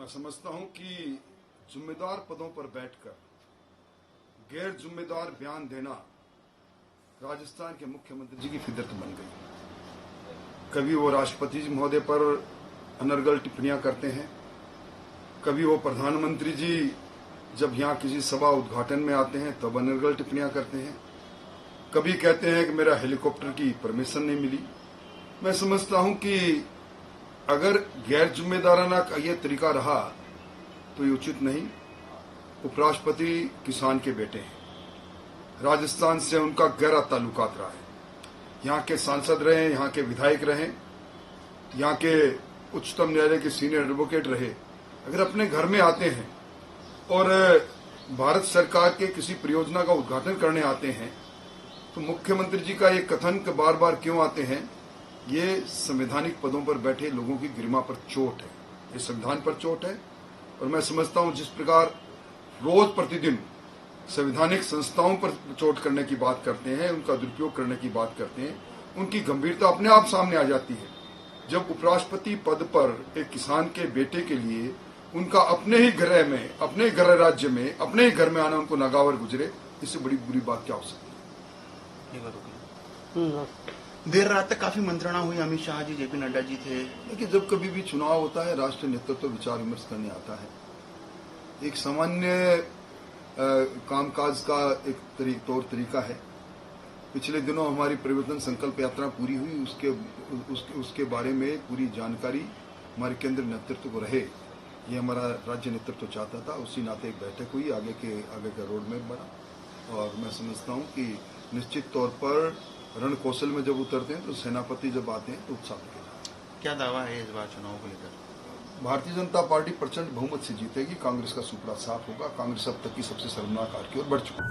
मैं समझता हूं कि जिम्मेदार पदों पर बैठकर गैर जिम्मेदार बयान देना राजस्थान के मुख्यमंत्री जी की फितरत बन गई। कभी वो राष्ट्रपति जी महोदय पर अनर्गल टिप्पणियां करते हैं, कभी वो प्रधानमंत्री जी जब यहां किसी सभा उद्घाटन में आते हैं तब अनर्गल टिप्पणियां करते हैं, कभी कहते हैं कि मेरा हेलीकॉप्टर की परमिशन नहीं मिली। मैं समझता हूं कि अगर गैर जिम्मेदाराना का यह तरीका रहा तो ये उचित नहीं। उपराष्ट्रपति किसान के बेटे हैं, राजस्थान से उनका गहरा ताल्लुकात रहा है, यहाँ के सांसद रहे, यहाँ के विधायक रहे, यहाँ के उच्चतम न्यायालय के सीनियर एडवोकेट रहे। अगर अपने घर में आते हैं और भारत सरकार के किसी परियोजना का उद्घाटन करने आते हैं तो मुख्यमंत्री जी का ये कथन बार बार क्यों आते हैं, ये संवैधानिक पदों पर बैठे लोगों की गरिमा पर चोट है, ये संविधान पर चोट है। और मैं समझता हूं जिस प्रकार रोज प्रतिदिन संवैधानिक संस्थाओं पर चोट करने की बात करते हैं, उनका दुरुपयोग करने की बात करते हैं, उनकी गंभीरता अपने आप सामने आ जाती है जब उपराष्ट्रपति पद पर एक किसान के बेटे के लिए उनका अपने ही गृह में, अपने ही गृह राज्य में, अपने ही घर में आना उनको नागावर गुजरे। इससे बड़ी बुरी बात क्या हो सकती है। देर रात तक काफी मंत्रणा हुई, अमित शाह जी, जेपी नड्डा जी थे। देखिए, जब कभी भी चुनाव होता है राष्ट्रीय नेतृत्व विचार विमर्श करने आता है। एक सामान्य कामकाज का एक तौर तरीका है। पिछले दिनों हमारी परिवर्तन संकल्प यात्रा पूरी हुई, उसके बारे में पूरी जानकारी हमारे केंद्रीय नेतृत्व को रहे, ये हमारा राज्य नेतृत्व चाहता था। उसी नाते एक बैठक हुई, आगे का रोड मैप बना। और मैं समझता हूं कि निश्चित तौर पर रण कौशल में जब उतरते हैं तो सेनापति जब आते हैं तो उत्साह दिखेगा। क्या दावा है इस बार चुनाव को लेकर? भारतीय जनता पार्टी प्रचंड बहुमत से जीतेगी। कांग्रेस का सुपड़ा साफ होगा। कांग्रेस अब तक की सबसे शर्मनाक हार की ओर बढ़ चुकी है।